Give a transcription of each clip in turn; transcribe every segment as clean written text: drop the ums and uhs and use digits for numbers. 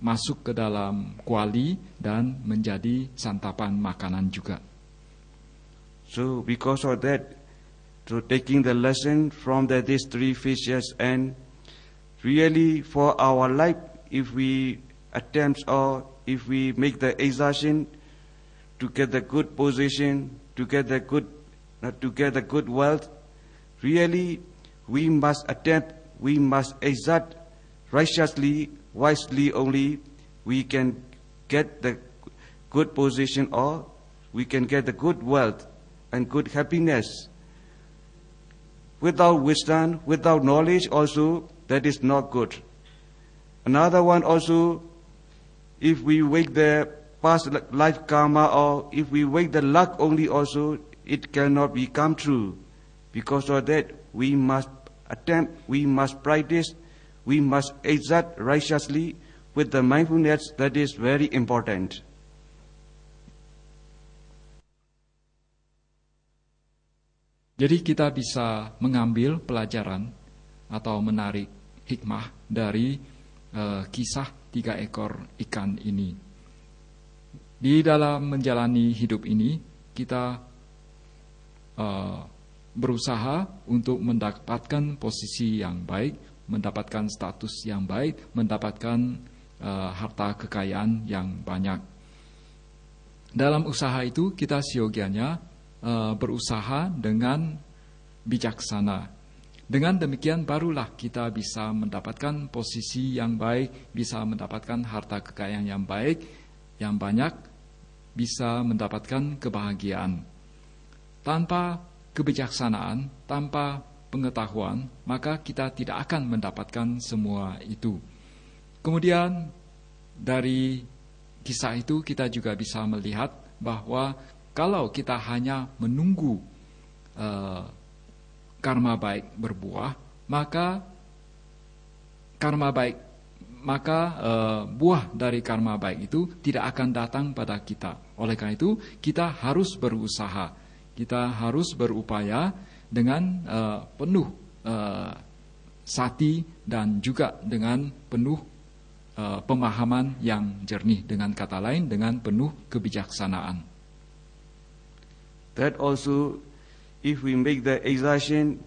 masuk ke dalam kuali dan menjadi santapan makanan juga. So because of that, so taking the lesson from these three fishes, and really for our life, if we attempt or if we make the exertion to get the good position, to get the good wealth, really we must attempt, we must exert righteously, wisely only we can get the good position, or we can get the good wealth and good happiness. Without wisdom, without knowledge also, that is not good. Another one also, if we wake the past life karma, or if we wake the luck only also, it cannot become true. Because of that, we must attempt, we must practice, we must exert righteously with the mindfulness. That is very important. Jadi kita bisa mengambil pelajaran atau menarik hikmah dari kisah 3 ekor ikan ini. Di dalam menjalani hidup ini, kita berusaha untuk mendapatkan posisi yang baik, mendapatkan status yang baik, mendapatkan harta kekayaan yang banyak. Dalam usaha itu, kita siogianya berusaha dengan bijaksana. Dengan demikian barulah kita bisa mendapatkan posisi yang baik, bisa mendapatkan harta kekayaan yang baik, yang banyak, bisa mendapatkan kebahagiaan. Tanpa kebijaksanaan, tanpa pengetahuan, maka kita tidak akan mendapatkan semua itu. Kemudian dari kisah itu kita juga bisa melihat bahwa kalau kita hanya menunggu karma baik berbuah, maka buah dari karma baik itu tidak akan datang pada kita. Oleh karena itu, kita harus berusaha, kita harus berupaya dengan penuh sati dan juga dengan penuh pemahaman yang jernih. Dengan kata lain, dengan penuh kebijaksanaan. That also, if we make the exertion,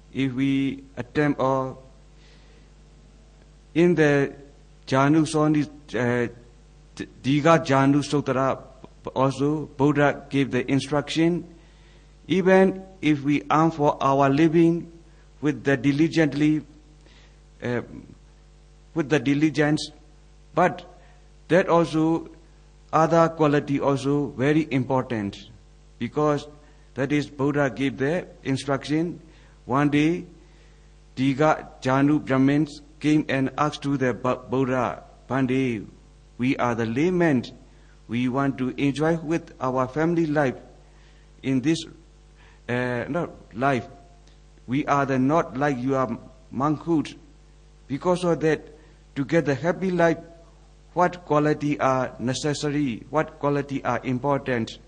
if we attempt, or in the Janu Soni, Diga Janu Sutra, also Buddha gave the instruction, even if we earn for our living with the diligence, but that also other quality also very important. Because that is Buddha gave the instruction. One day, Diga Janu Brahmins came and asked to the Buddha, Pandey, we are the laymen. We want to enjoy with our family life in this life. We are not like your monkhood. Because of that, to get the happy life, what quality are necessary, what quality are important?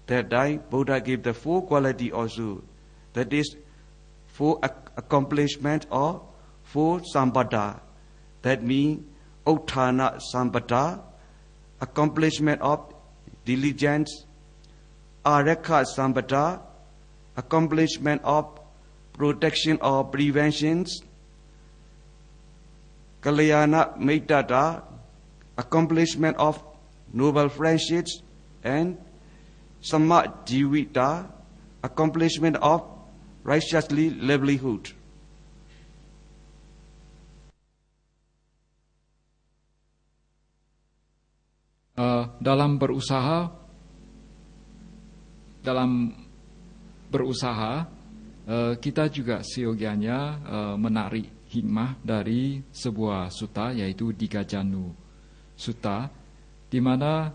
That time, Buddha gave the 4 quality also. That is 4 accomplishment or 4 sambata. That means Uttana sambata, accomplishment of diligence, Arakha sambata, accomplishment of protection or preventions, Kalyana Mettata, accomplishment of noble friendships, and Samma Jivita, accomplishment of righteously livelihood. Dalam berusaha, kita juga siogianya menarik hikmah dari sebuah sutta, yaitu Diga Janu Sutta, di mana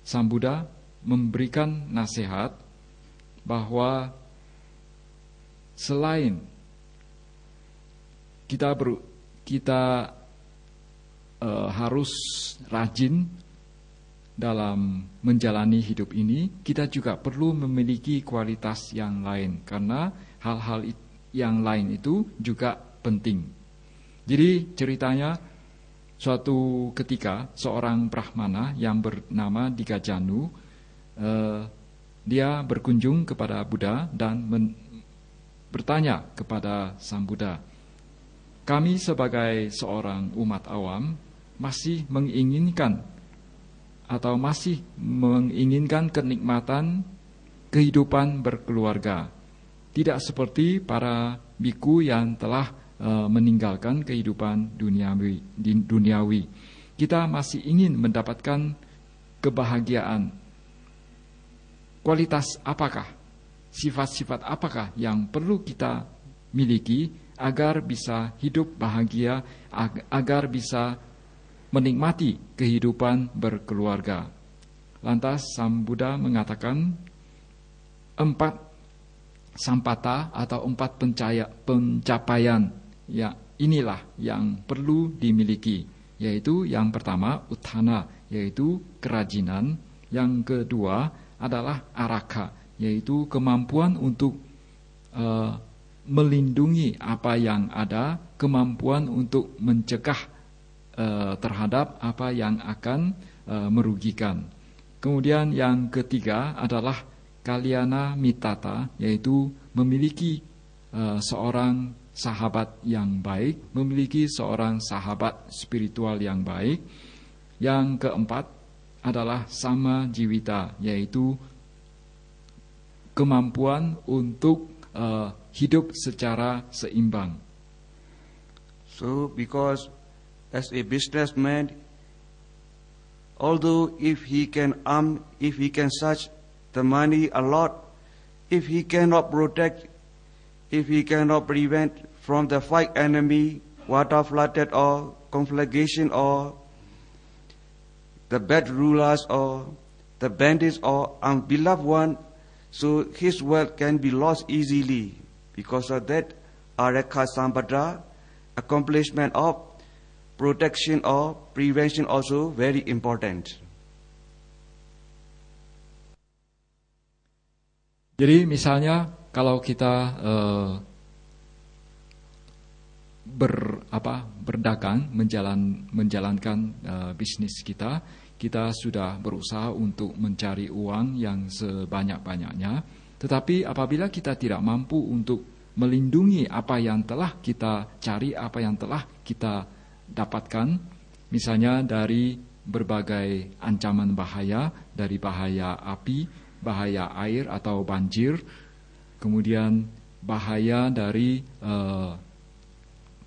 Sang Buddha memberikan nasihat bahwa selain kita harus rajin dalam menjalani hidup ini, kita juga perlu memiliki kualitas yang lain, karena hal-hal yang lain itu juga penting. Jadi ceritanya suatu ketika seorang Brahmana yang bernama Digajanu, dia berkunjung kepada Buddha dan bertanya kepada Sang Buddha, kami sebagai seorang umat awam masih menginginkan kenikmatan kehidupan berkeluarga, tidak seperti para biku yang telah meninggalkan kehidupan duniawi. Kita masih ingin mendapatkan kebahagiaan. Kualitas apakah, sifat-sifat apakah yang perlu kita miliki agar bisa hidup bahagia, agar bisa menikmati kehidupan berkeluarga? Lantas Sang Buddha mengatakan 4 sampata atau 4 pencapaian, ya inilah yang perlu dimiliki, yaitu yang pertama uthana, yaitu kerajinan. Yang kedua adalah araka, yaitu kemampuan untuk melindungi apa yang ada, kemampuan untuk mencegah terhadap apa yang akan merugikan. Kemudian yang ketiga adalah kalyana mitata, yaitu memiliki seorang sahabat yang baik, memiliki seorang sahabat spiritual yang baik. Yang keempat adalah sama jiwita, yaitu kemampuan untuk hidup secara seimbang. So because as a businessman, although if he can search the money a lot, if he cannot protect, if he cannot prevent from the fight enemy, water flooded or conflagration or the bad rulers or the bandits or unbeloved one, so his wealth can be lost easily. Because of that, araka sampata, accomplishment of protection or prevention also very important. Jadi misalnya kalau kita berdagang, menjalankan bisnis kita sudah berusaha untuk mencari uang yang sebanyak-banyaknya. Tetapi apabila kita tidak mampu untuk melindungi apa yang telah kita cari, apa yang telah kita dapatkan, misalnya dari berbagai ancaman bahaya, dari bahaya api, bahaya air atau banjir, kemudian bahaya dari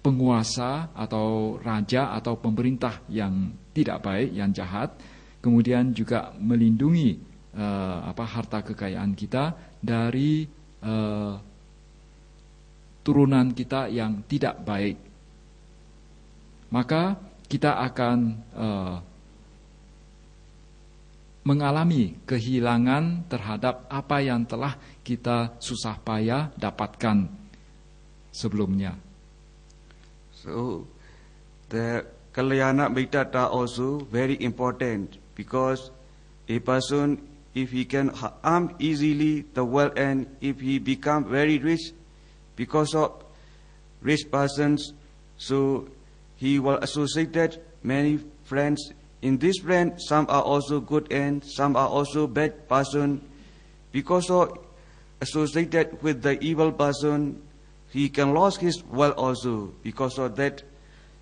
penguasa atau raja atau pemerintah yang tidak baik, yang jahat, kemudian juga melindungi harta kekayaan kita dari turunan kita yang tidak baik, maka kita akan mengalami kehilangan terhadap apa yang telah kita susah payah dapatkan sebelumnya. So the kalyana mitata also very important, because a person, if he can earn easily the wealth and if he become very rich, because of rich persons, so he will associate many friends. In this friend, some are also good and some are also bad person. Because of associated with the evil person, he can lose his wealth also. Because of that,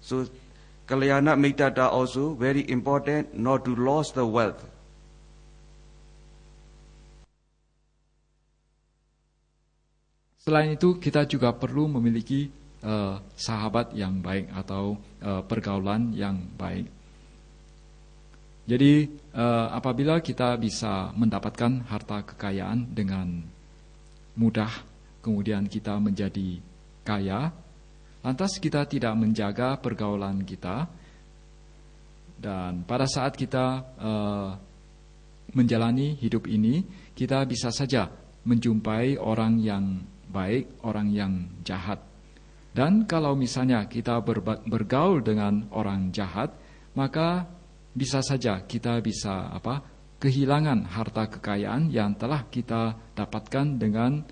so kalyana mitata also very important, not to lose the wealth. Selain itu, kita juga perlu memiliki sahabat yang baik atau pergaulan yang baik. Jadi apabila kita bisa mendapatkan harta kekayaan dengan mudah, kemudian kita menjadi kaya, lantas kita tidak menjaga pergaulan kita, dan pada saat kita menjalani hidup ini, kita bisa saja menjumpai orang yang baik, orang yang jahat. Dan kalau misalnya kita bergaul dengan orang jahat, maka bisa saja kita bisa kehilangan harta kekayaan yang telah kita dapatkan dengan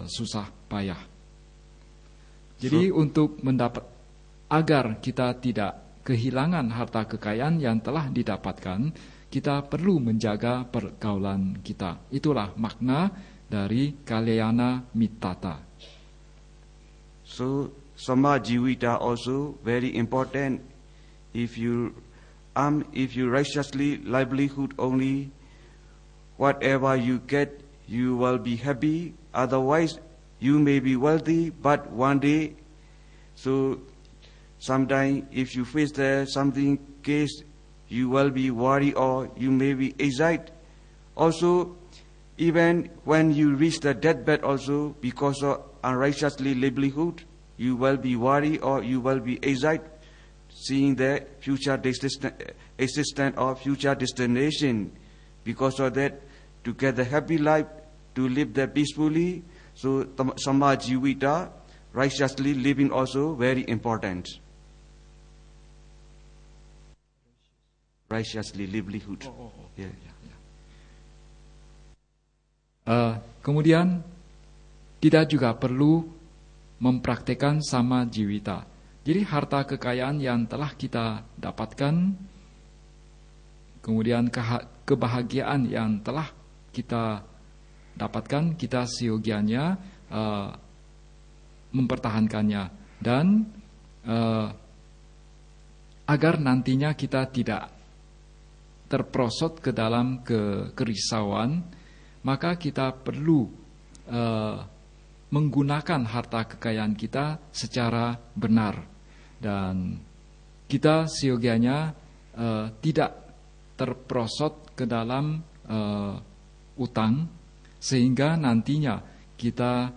susah payah. Jadi untuk agar kita tidak kehilangan harta kekayaan yang telah didapatkan, kita perlu menjaga pergaulan kita. Itulah makna dari Kalyana Mittata. So Sama Jivita also very important. If you righteously livelihood only, whatever you get, you will be happy. Otherwise, you may be wealthy, but one day, so sometimes if you face something case, you will be worried or you may be excited. Also, even when you reach the deathbed also, because of unrighteously livelihood, you will be worried or you will be excited, seeing the future existence or future destination. Because of that, to get the happy life, to live there peacefully, so Sama Jivita, righteously living also very important. Righteously livelihood. Yeah. Kemudian kita juga perlu mempraktekkan sama jiwita. Jadi harta kekayaan yang telah kita dapatkan, kemudian kebahagiaan yang telah kita dapatkan, kita seyogianya mempertahankannya, dan agar nantinya kita tidak terperosot ke dalam kerisauan, maka kita perlu menggunakan harta kekayaan kita secara benar, dan kita seyogianya tidak terperosot ke dalam utang, sehingga nantinya kita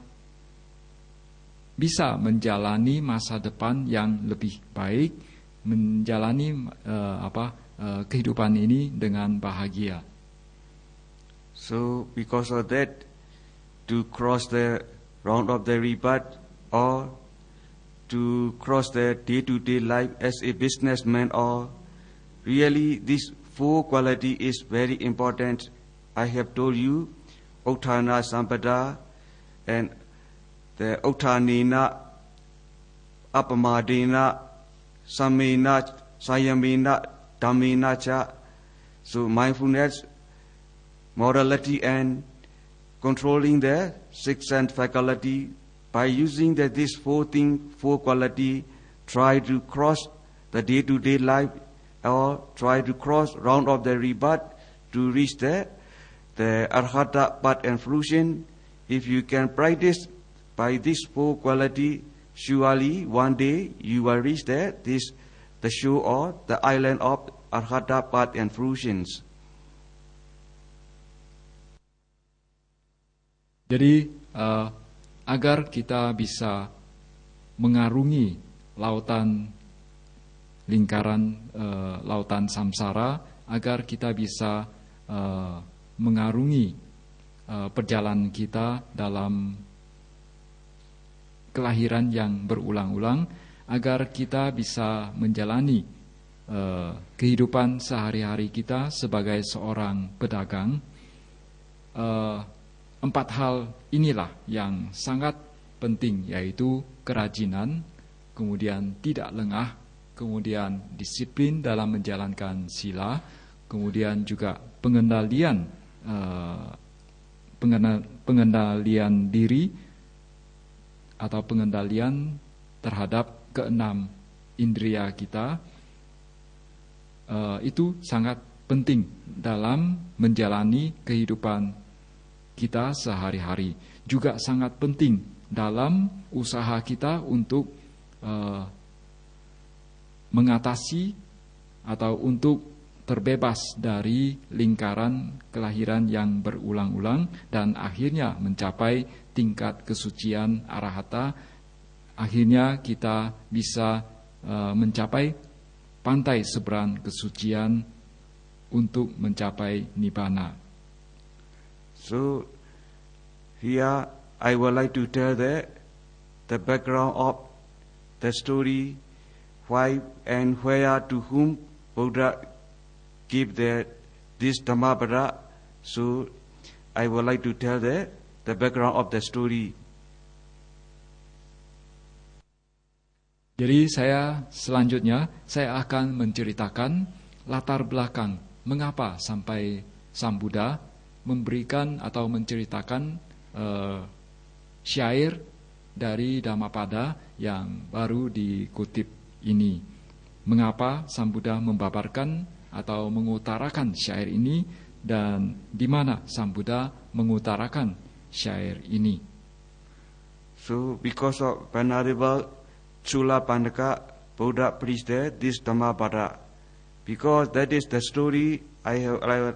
bisa menjalani masa depan yang lebih baik, menjalani kehidupan ini dengan bahagia. So because of that, to cross the round of the rebirth or to cross the day-to-day life as a businessman, or really this four quality is very important. I have told you, Uttana Sampada and the Uttanena, Apamadena, Samena, Sayamena, Dhammena cha. So mindfulness, morality, and controlling the six sense faculty. By using this four quality, try to cross the day-to-day life, or try to cross round of the rebirth to reach the arhata path and fruition. If you can practice by this four quality, surely one day you will reach the shore or the island of arhata path and fruitions. Jadi agar kita bisa mengarungi lautan lingkaran lautan samsara, agar kita bisa mengarungi perjalanan kita dalam kelahiran yang berulang-ulang, agar kita bisa menjalani kehidupan sehari-hari kita sebagai seorang pedagang. Empat hal inilah yang sangat penting, yaitu kerajinan, kemudian tidak lengah, kemudian disiplin dalam menjalankan sila, kemudian juga pengendalian diri atau pengendalian terhadap keenam indria kita. Itu sangat penting dalam menjalani kehidupan kita sehari-hari. Juga sangat penting dalam usaha kita untuk mengatasi atau untuk terbebas dari lingkaran kelahiran yang berulang-ulang dan akhirnya mencapai tingkat kesucian arahata. Akhirnya kita bisa mencapai pantai seberang kesucian untuk mencapai nibbana. So here I would like to tell the background of the story, why and where to whom Buddha gave this Dhammapada. So I would like to tell the background of the story. Jadi selanjutnya saya akan menceritakan latar belakang mengapa sampai Sang Buddha memberikan atau menceritakan syair dari Dhammapada yang baru dikutip ini. Mengapa Sang Buddha membabarkan atau mengutarakan syair ini, dan di mana Sang Buddha mengutarakan syair ini. So because of Venerable Chula Pandaka, Buddha preached there this Dhammapada. Because that is the story I would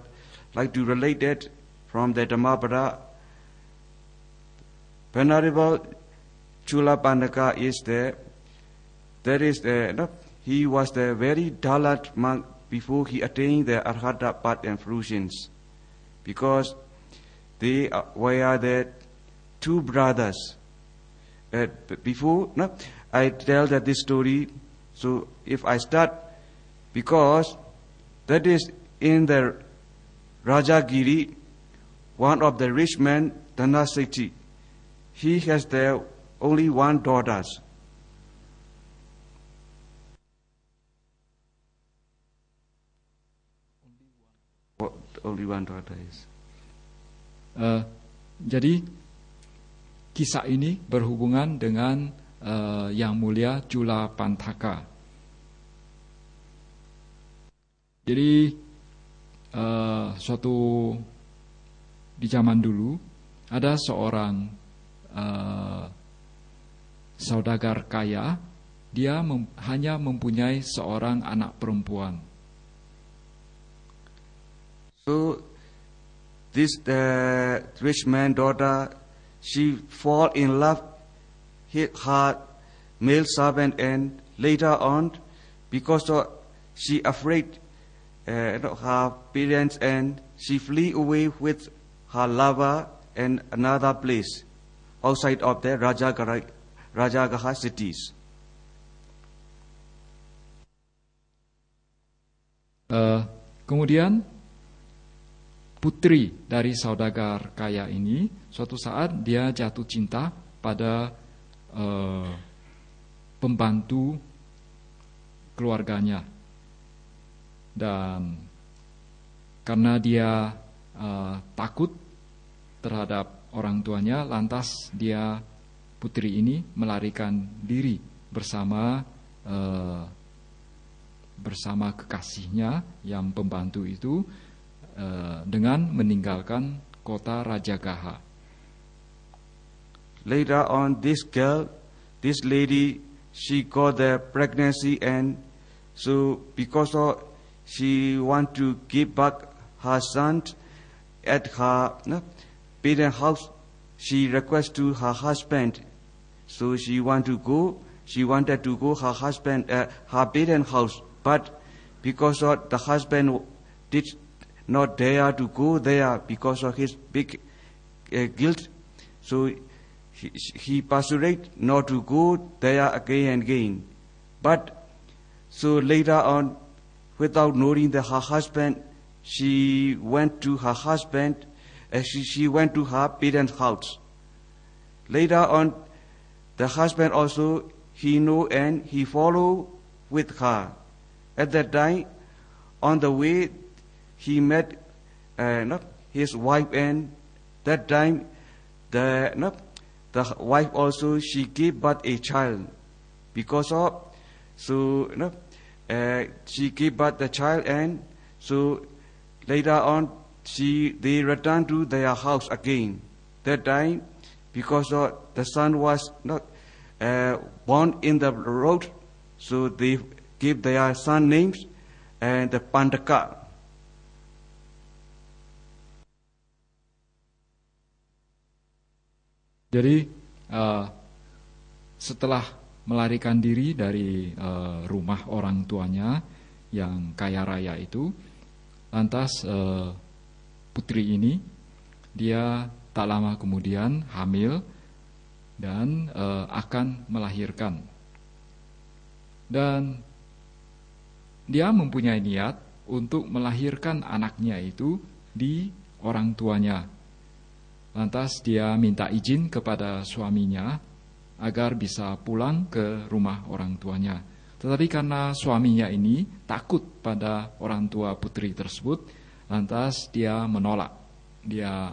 like to relate it from the Dhammapada. Venerable Chula Pandaka is there. That is he was the very Dalat monk before he attained the Arhata path and fruitions. Because they were the two brothers. Before I tell that this story, so if I start, because that is in the Rajagiri, one of the rich men, Dhanasati, he has there only one daughter. Only one daughter is. Jadi kisah ini berhubungan dengan Yang Mulia Chula Pandaka. Jadi suatu di zaman dulu ada seorang saudagar kaya, dia hanya mempunyai seorang anak perempuan. So this rich man daughter, she fall in love with her male servant, and later on, because she afraid her parents, and she flee away with her lover and another place outside of the Rajagaha cities. Kemudian putri dari saudagar kaya ini suatu saat dia jatuh cinta pada pembantu keluarganya, dan karena dia takut terhadap orang tuanya, lantas putri ini melarikan diri bersama kekasihnya yang pembantu itu, dengan meninggalkan kota Rajagaha. Later on, this lady, she got the pregnancy, and so because she want to give back her son at her parents' house, she request to her husband. So she wanted to go her parents' house, but because the husband did not dare to go there because of his big guilt, so he persuaded not to go there again and again. But so later on, without knowing her husband, she went to her husband. She went to her parents' house. Later on, the husband also he knew and he followed with her. At that time, on the way, he met his wife, and that time the wife also she gave birth a child. Because of she gave birth the child, and so later on they returned to their house again. That time, because the son was not born in the road, so they gave their son names and the Pandaka. Jadi setelah melarikan diri dari rumah orang tuanya yang kaya raya itu, lantas putri ini dia tak lama kemudian hamil dan akan melahirkan. Dan dia mempunyai niat untuk melahirkan anaknya itu di orang tuanya. Lantas dia minta izin kepada suaminya agar bisa pulang ke rumah orang tuanya. Tetapi karena suaminya ini takut pada orang tua putri tersebut, lantas dia menolak. Dia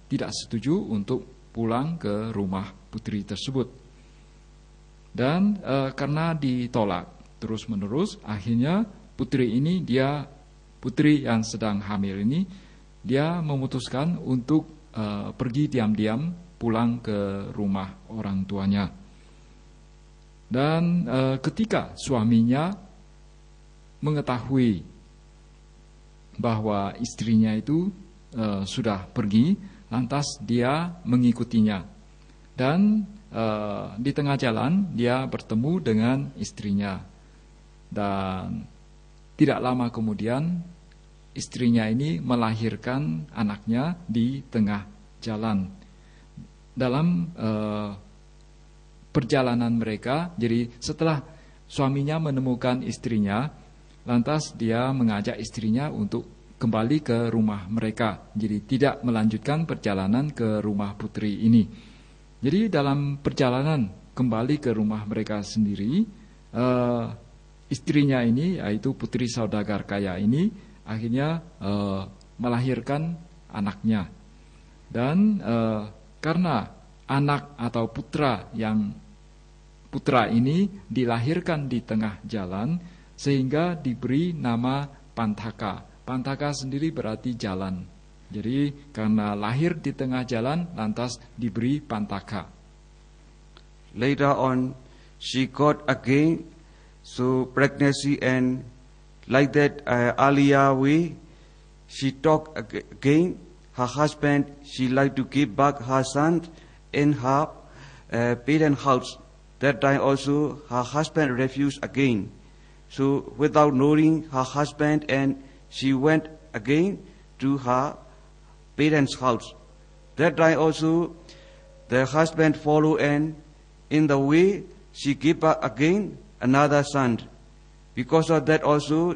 tidak setuju untuk pulang ke rumah putri tersebut. Dan karena ditolak terus-menerus, akhirnya putri yang sedang hamil ini, dia memutuskan untuk pergi diam-diam pulang ke rumah orang tuanya. Dan ketika suaminya mengetahui bahwa istrinya itu sudah pergi, lantas dia mengikutinya. Dan di tengah jalan dia bertemu dengan istrinya. Dan tidak lama kemudian istrinya ini melahirkan anaknya di tengah jalan. Dalam perjalanan mereka, jadi setelah suaminya menemukan istrinya, lantas dia mengajak istrinya untuk kembali ke rumah mereka. Jadi tidak melanjutkan perjalanan ke rumah putri ini. Jadi dalam perjalanan kembali ke rumah mereka sendiri, istrinya ini, yaitu putri saudagar kaya ini, akhirnya melahirkan anaknya. Dan karena anak atau putra ini dilahirkan di tengah jalan, sehingga diberi nama Pantaka. Pantaka sendiri berarti jalan. Jadi karena lahir di tengah jalan, lantas diberi Pantaka. Later on, she got again so pregnancy, and like that earlier way, she talked again. Her husband, she like to give back her son in her parents' house. That time also, her husband refused again. So without knowing her husband, and she went again to her parents' house. That time also, the husband followed, and in the way, she gave back again another son. Because of that also,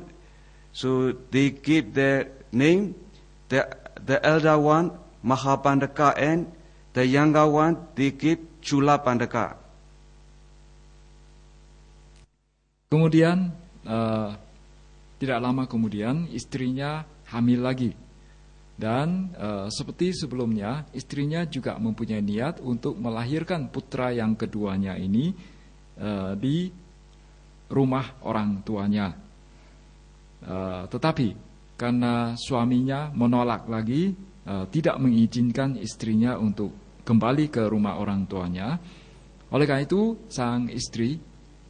so they gave their name, the elder one, Mahapandaka, and the younger one, they gave Chula Pandaka. Kemudian, tidak lama kemudian, istrinya hamil lagi. Dan seperti sebelumnya, istrinya juga mempunyai niat untuk melahirkan putra yang keduanya ini di rumah orang tuanya. Tetapi karena suaminya menolak lagi, tidak mengizinkan istrinya untuk kembali ke rumah orang tuanya, oleh karena itu sang istri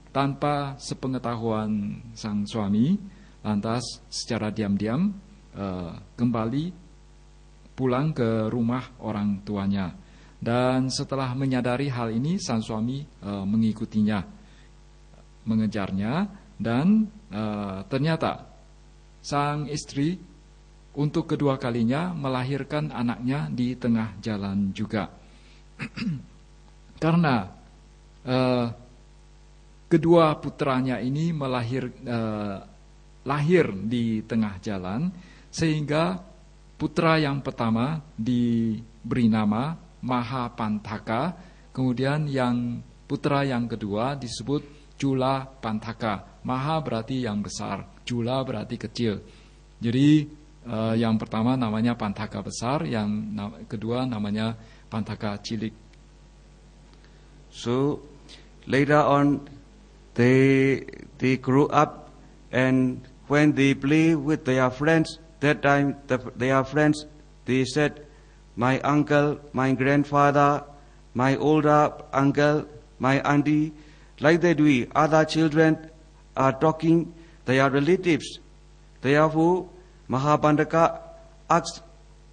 tanpa sepengetahuan sang suami lantas secara diam-diam kembali pulang ke rumah orang tuanya. Dan setelah menyadari hal ini, sang suami mengikutinya, mengejarnya, dan ternyata sang istri untuk kedua kalinya melahirkan anaknya di tengah jalan juga. Karena kedua putranya ini lahir di tengah jalan, sehingga putra yang pertama diberi nama Mahapantaka, kemudian yang putra yang kedua disebut Chula Pantaka. Maha berarti yang besar, Chula berarti kecil. Jadi yang pertama namanya Pantaka besar, yang kedua namanya Pantaka cilik. So later on, they grew up, and when they play with their friends, that time their friends, they said, my uncle, my grandfather, my older uncle, my auntie, like that we, other children are talking, they are relatives. Therefore, Mahapandaka asked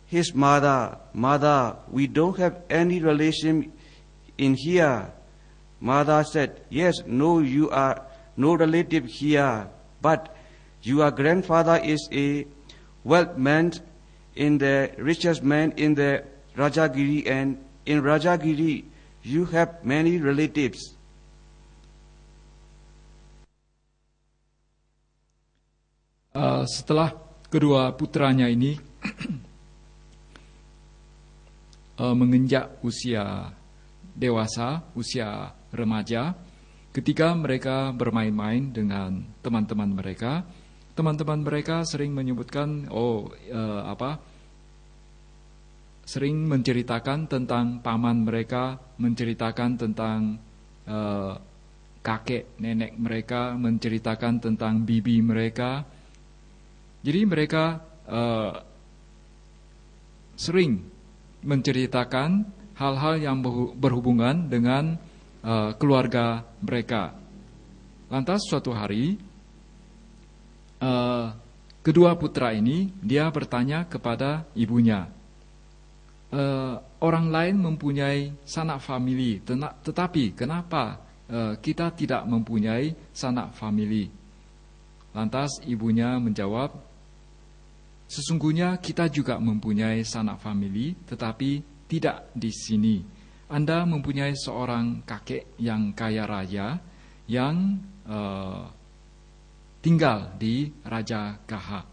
his mother, Mother, we don't have any relation in here. Mother said, yes, no, you are no relative here, but your grandfather is a wealth man, in the richest man in the Rajagiri, and in Rajagiri you have many relatives. Setelah kedua putranya ini menginjak usia dewasa, usia remaja, ketika mereka bermain-main dengan teman-teman mereka sering menyebutkan sering menceritakan tentang paman mereka, menceritakan tentang kakek nenek mereka, menceritakan tentang bibi mereka. Jadi mereka sering menceritakan hal-hal yang berhubungan dengan keluarga mereka. Lantas suatu hari kedua putra ini dia bertanya kepada ibunya, orang lain mempunyai sanak famili, tetapi kenapa kita tidak mempunyai sanak famili? Lantas ibunya menjawab, sesungguhnya kita juga mempunyai sanak famili, tetapi tidak di sini. Anda mempunyai seorang kakek yang kaya raya yang tinggal di Raja Gaha.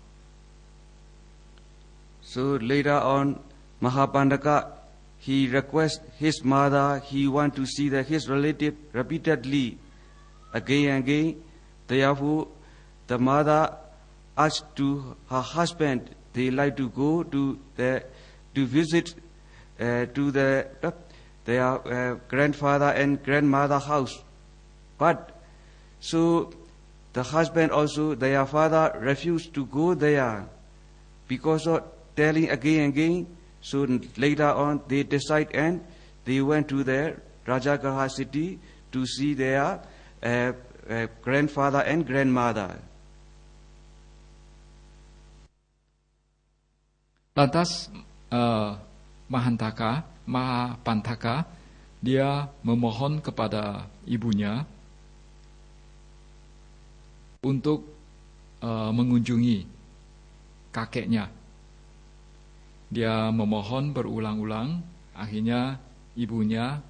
So later on, Mahapandaka, he requests his mother, he want to see his relative repeatedly, again and again. Therefore, the mother asked to her husband, they like to go to visit to their grandfather and grandmother house. But so the husband also, their father refused to go there because of telling again and again. So later on they decide and they went to the Rajagaha city to see their grandfather and grandmother. Lantas Mahapantaka dia memohon kepada ibunya untuk mengunjungi kakeknya. Dia memohon berulang-ulang, akhirnya ibunya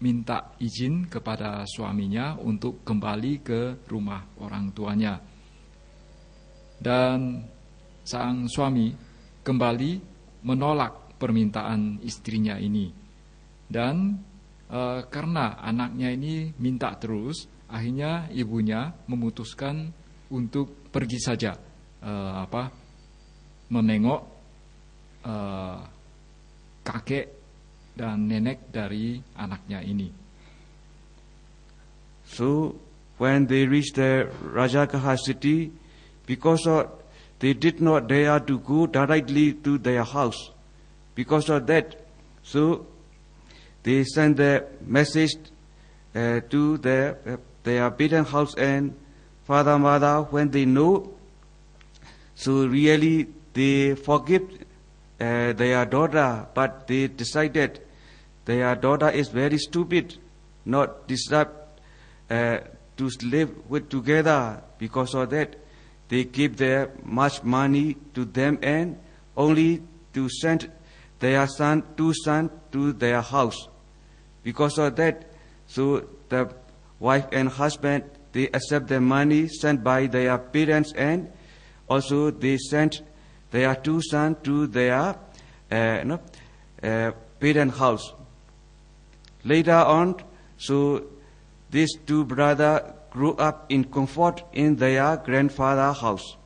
minta izin kepada suaminya untuk kembali ke rumah orang tuanya. Dan sang suami kembali menolak permintaan istrinya ini. Dan karena anaknya ini minta terus, akhirnya ibunya memutuskan untuk pergi saja menengok kakek dan nenek dari anaknya ini. So when they reached the Rajagaha city, because they did not dare to go directly to their house, because of that, so they sent the message to their parent house and father, mother, when they know, so really they forgive their daughter, but they decided their daughter is very stupid, not deserve to live with together. Because of that, they give their much money to them and only to send their two sons to their house. Because of that, so the wife and husband, they accept the money sent by their parents and also they sent their two sons to their parent house. Later on, so these two brothers grew up in comfort in their grandfather's house.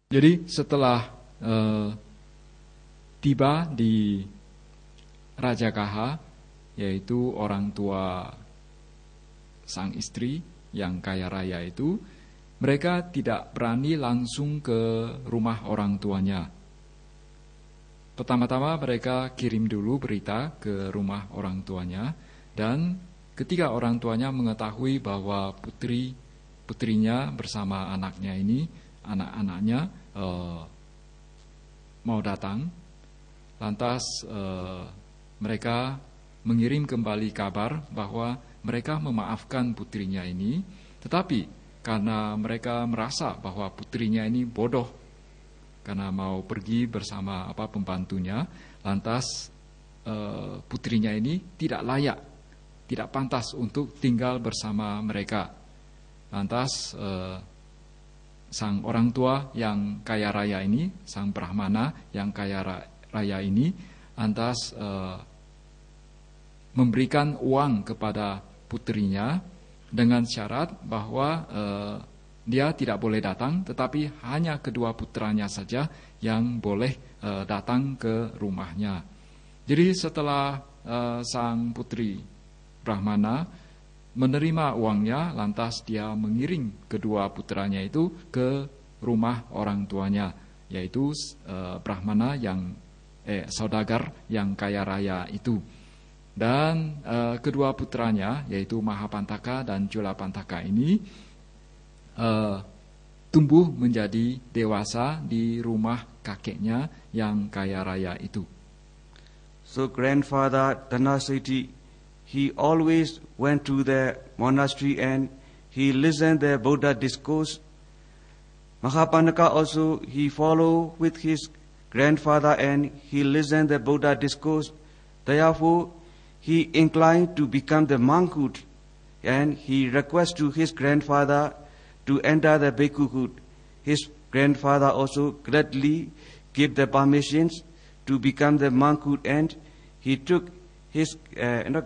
Jadi setelah tiba di Rajagaha, yaitu orang tua sang istri yang kaya raya itu, mereka tidak berani langsung ke rumah orang tuanya. Pertama-tama mereka kirim dulu berita ke rumah orang tuanya, dan ketika orang tuanya mengetahui bahwa putrinya bersama anaknya ini, anak-anaknya mau datang, lantas mereka mengirim kembali kabar bahwa mereka memaafkan putrinya ini, tetapi karena mereka merasa bahwa putrinya ini bodoh karena mau pergi bersama pembantunya, lantas putrinya ini tidak layak, tidak pantas untuk tinggal bersama mereka. Lantas sang orang tua yang kaya raya ini, sang Brahmana yang kaya raya ini, lantas memberikan uang kepada putrinya dengan syarat bahwa dia tidak boleh datang, tetapi hanya kedua putranya saja yang boleh datang ke rumahnya. Jadi setelah sang putri Brahmana menerima uangnya, lantas dia mengiring kedua putranya itu ke rumah orang tuanya, yaitu Brahmana yang saudagar yang kaya raya itu. Dan kedua putranya, yaitu Mahapantaka dan Julapantaka ini tumbuh menjadi dewasa di rumah kakeknya yang kaya raya itu. So grandfather Dhanaseti, he always went to the monastery and he listened the Buddha discourse. Mahapantaka also, he followed with his grandfather and he listened the Buddha discourse. Therefore, he inclined to become the monkhood and he requested to his grandfather to enter the bhikkhuhood. His grandfather also gladly gave the permissions to become the monkhood, and he took his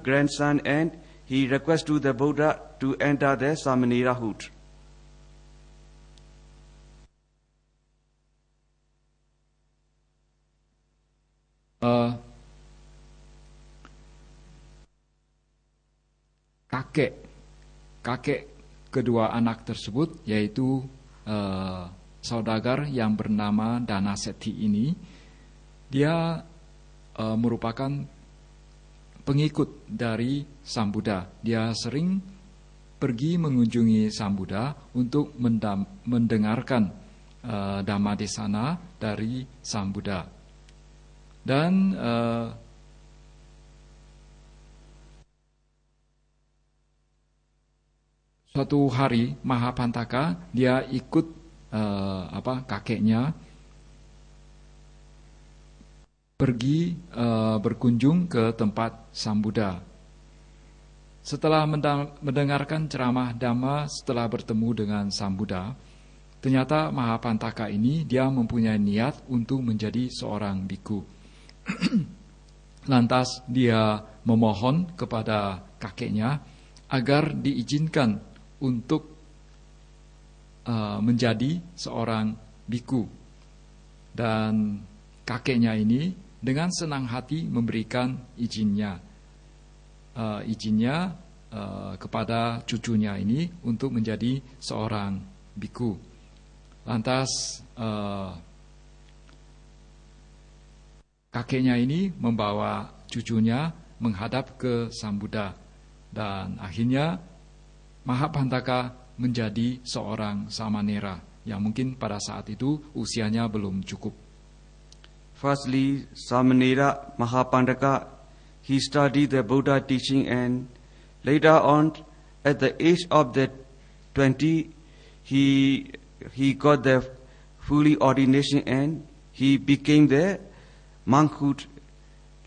grandson and he requested to the Buddha to enter the Samanerahood. Kakek kedua anak tersebut, yaitu saudagar yang bernama Dhanaseti ini, dia merupakan pengikut dari Sang Buddha. Dia sering pergi mengunjungi Sang Buddha untuk mendengarkan Dhammadesana dari Sang Buddha. Dan suatu hari Mahapantaka dia ikut kakeknya pergi berkunjung ke tempat Sang Buddha. Setelah mendengarkan ceramah Dhamma, setelah bertemu dengan Sang Buddha, ternyata Mahapantaka ini dia mempunyai niat untuk menjadi seorang biku. Lantas dia memohon kepada kakeknya agar diizinkan untuk menjadi seorang biku. Dan kakeknya ini dengan senang hati memberikan izinnya kepada cucunya ini untuk menjadi seorang biku. Lantas kakeknya ini membawa cucunya menghadap ke Sang Buddha, dan akhirnya Mahapantaka menjadi seorang samanera yang mungkin pada saat itu usianya belum cukup. Firstly, Samanera Mahapantaka, he studied the Buddha teaching, and later on, at the age of the 20, he got the fully ordination and he became the monkhood.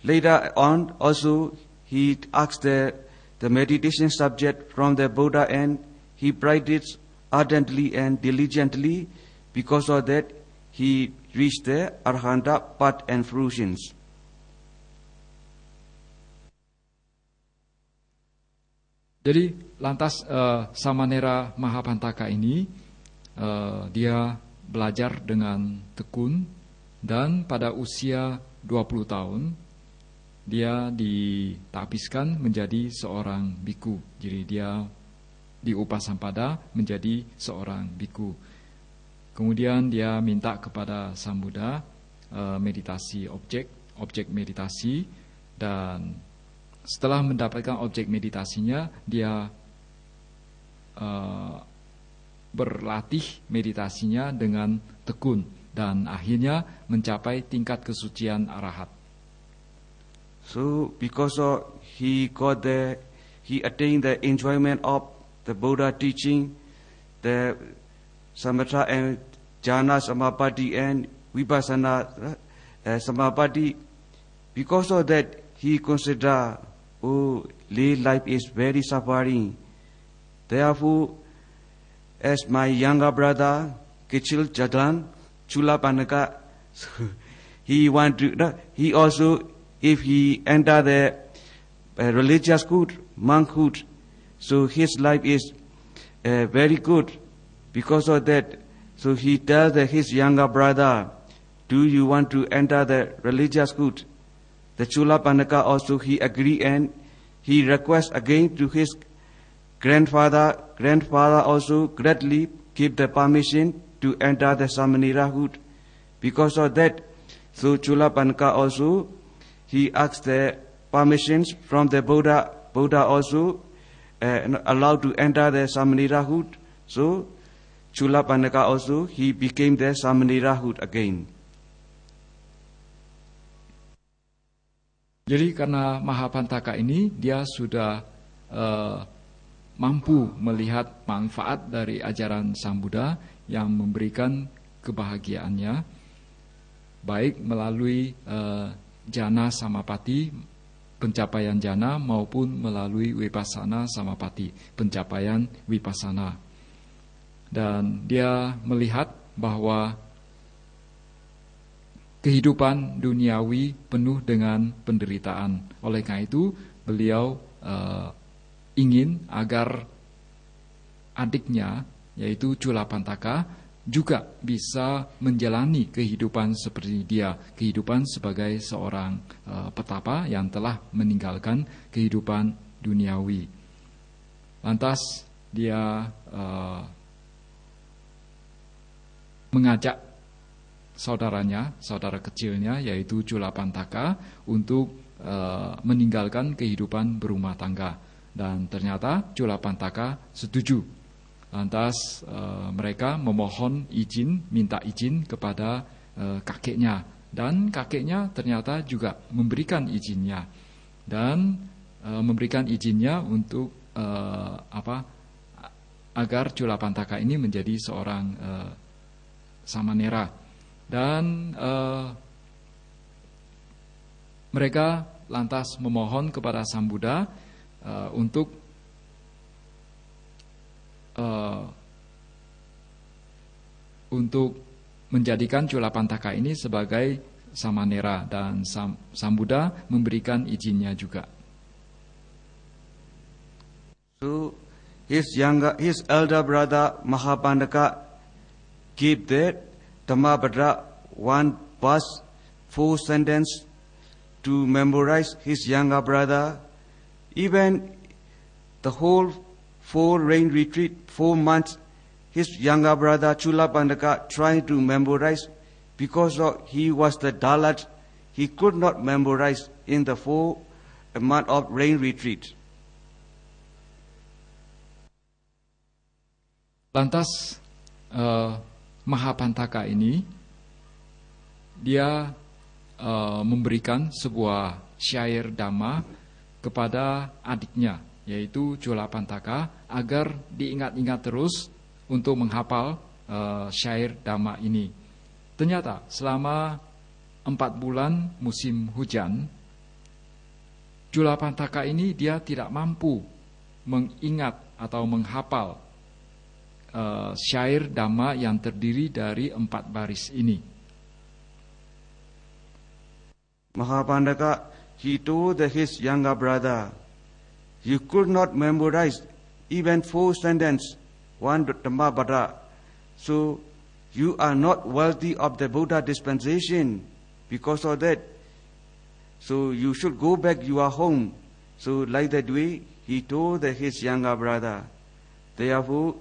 Later on, also he asked the meditation subject from the Buddha, and he practiced ardently and diligently. Because of that, he reached the Arhanta path and fruitions. Jadi lantas Samanera Mahapantaka ini dia belajar dengan tekun, dan pada usia 20 tahun dia ditapiskan menjadi seorang biku. Jadi dia di Upasampada menjadi seorang biku. Kemudian dia minta kepada Sang Buddha meditasi objek meditasi, dan setelah mendapatkan objek meditasinya, dia berlatih meditasinya dengan tekun dan akhirnya mencapai tingkat kesucian arahat. So because of he attained the enjoyment of the Buddha teaching, the samatha and jhana samapatti and vipassana samapatti. Because of that, he considered, lay life is very suffering. Therefore, as my younger brother, kecil jalan Chula Pandaka. So he want to. No, he also, if he enter the religious school, monkhood, so his life is very good. Because of that, so he tells his younger brother, "Do you want to enter the religious school?" The Chula Pandaka also he agree and he requests again to his grandfather. Grandfather also gladly give the permission to enter the Samanirahood. Because of that, so Chula Pandaka also he asks the permissions from the Buddha. Buddha also allowed to enter the Samanirahood. So Chula Pandaka also he became the Samanirahood again. Jadi karena Mahapantaka ini dia sudah mampu melihat manfaat dari ajaran Sang Buddha yang memberikan kebahagiaannya, baik melalui jana samapati, pencapaian jana, maupun melalui vipassana samapati, pencapaian vipassana. Dan dia melihat bahwa kehidupan duniawi penuh dengan penderitaan. Oleh karena itu, beliau ingin agar adiknya, yaitu Chula Pantaka, juga bisa menjalani kehidupan seperti dia, kehidupan sebagai seorang petapa yang telah meninggalkan kehidupan duniawi. Lantas dia mengajak saudaranya, saudara kecilnya, yaitu Chula Pantaka, untuk meninggalkan kehidupan berumah tangga. Dan ternyata Chula Pantaka setuju. Lantas mereka memohon izin, minta izin kepada kakeknya. Dan kakeknya ternyata juga memberikan izinnya. Dan memberikan izinnya untuk agar Chula Pantaka ini menjadi seorang samanera. Dan mereka lantas memohon kepada Sang Buddha untuk menjadikan Chula Pantaka ini sebagai samanera, dan Sang Buddha memberikan izinnya juga. So his elder brother Mahapantaka gave that Dhammabhadra one verse, 4 sentence to memorize his younger brother. Even the whole 4 rain retreat, 4 months, his younger brother Chula Pandaka tried to memorize. Because he was the Dalat, he could not memorize in the 4 month of rain retreat. Lantas Mahapantaka ini dia memberikan sebuah syair dhamma kepada adiknya, yaitu Chula Pantaka, agar diingat-ingat terus untuk menghafal syair dhamma ini. Ternyata selama 4 bulan musim hujan, Chula Pantaka ini dia tidak mampu mengingat atau menghafal syair dhamma yang terdiri dari 4 baris ini. Mahapantaka, he told his younger brother, "You could not memorize even 4 sentences, one Dhammabhadra. So you are not worthy of the Buddha dispensation. Because of that, so you should go back your home." So like that way, he told his younger brother. Therefore,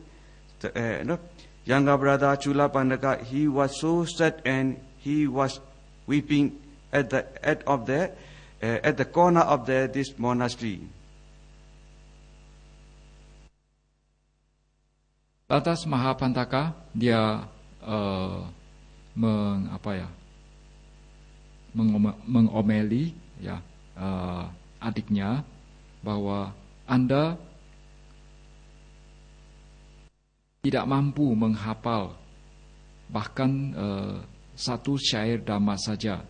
younger brother Chula Pantaka, he was so sad and he was weeping at the corner of this monastery. Lantas Mahapantaka dia mengomeli ya adiknya bahwa Anda tidak mampu menghafal bahkan 1 syair dhamma saja.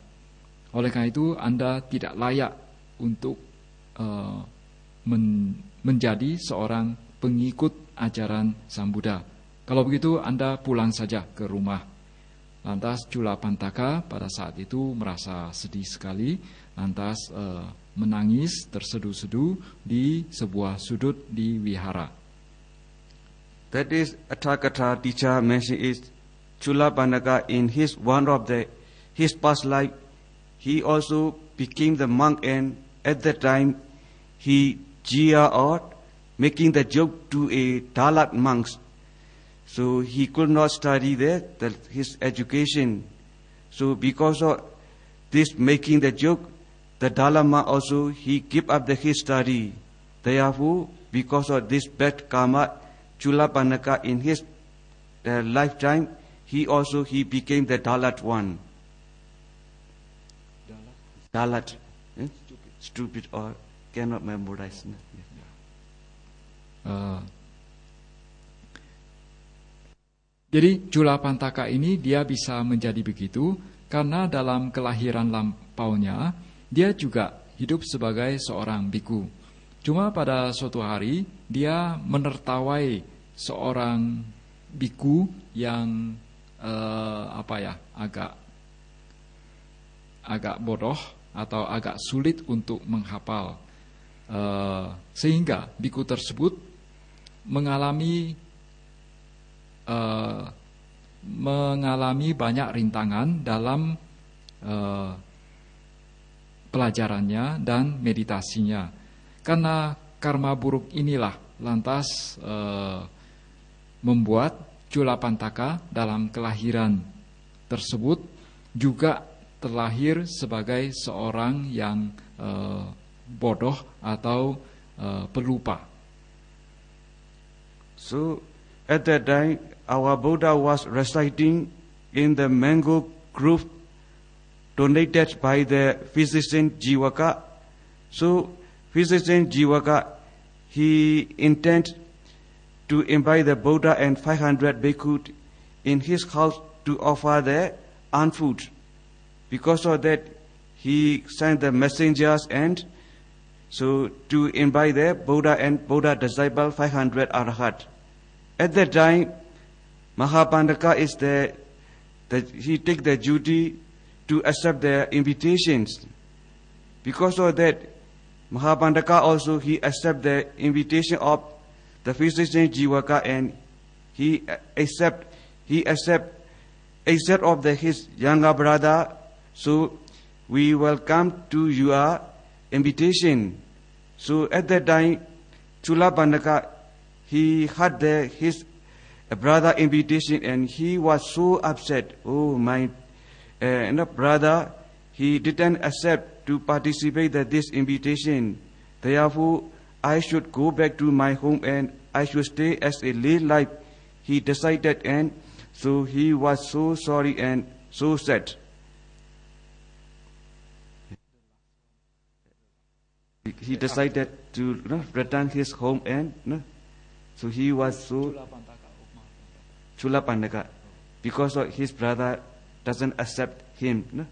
Oleh karena itu Anda tidak layak untuk menjadi seorang pengikut ajaran Sang Buddha. Kalau begitu Anda pulang saja ke rumah. Lantas Cula Pantaka pada saat itu merasa sedih sekali, lantas menangis terseduh-seduh di sebuah sudut di wihara. That is Athakatha teacher mentioned is Chula Pandaka in his his past life. He also became the monk, and at that time he jeered out, making the joke to a Dalat monks. So he could not study there, his education. So because of this making the joke, the Dalat monk also he gave up his study. Therefore, because of this bad karma, Chula Pandaka in his lifetime, he became the Dalat one. Dalat, stupid or cannot memorize. Jadi Cula Pantaka ini dia bisa menjadi begitu karena dalam kelahiran lampaunya dia juga hidup sebagai seorang biku. Cuma pada suatu hari dia menertawai seorang biku yang agak bodoh atau agak sulit untuk menghafal, sehingga biku tersebut mengalami banyak rintangan dalam pelajarannya dan meditasinya. Karena karma buruk inilah lantas membuat Cula Pantaka dalam kelahiran tersebut juga terlahir sebagai seorang yang bodoh atau pelupa. So at that time, our Buddha was reciting in the mango grove donated by the physician Jivaka. So physician Jivaka, he intended to invite the Buddha and 500 bhikkhus in his house to offer the food. Because of that, he sent the messengers and so to invite the Buddha and Buddha disciple 500 Arhat. At that time, Mahapandaka is he take the duty to accept the invitations. Because of that, Mahapandaka also he accept the invitation of the physician Jivaka, and he accept of his younger brother. So we will come to your invitation. So at that time, Chula Pandaka he had his brother invitation, and he was so upset. Oh, my brother, he didn't accept to participate in this invitation. Therefore, I should go back to my home and I should stay as a lay life. He decided, and so he was so sorry and so sad. He decided to return his home, and so he was so Chula Pandaka because his brother doesn't accept him.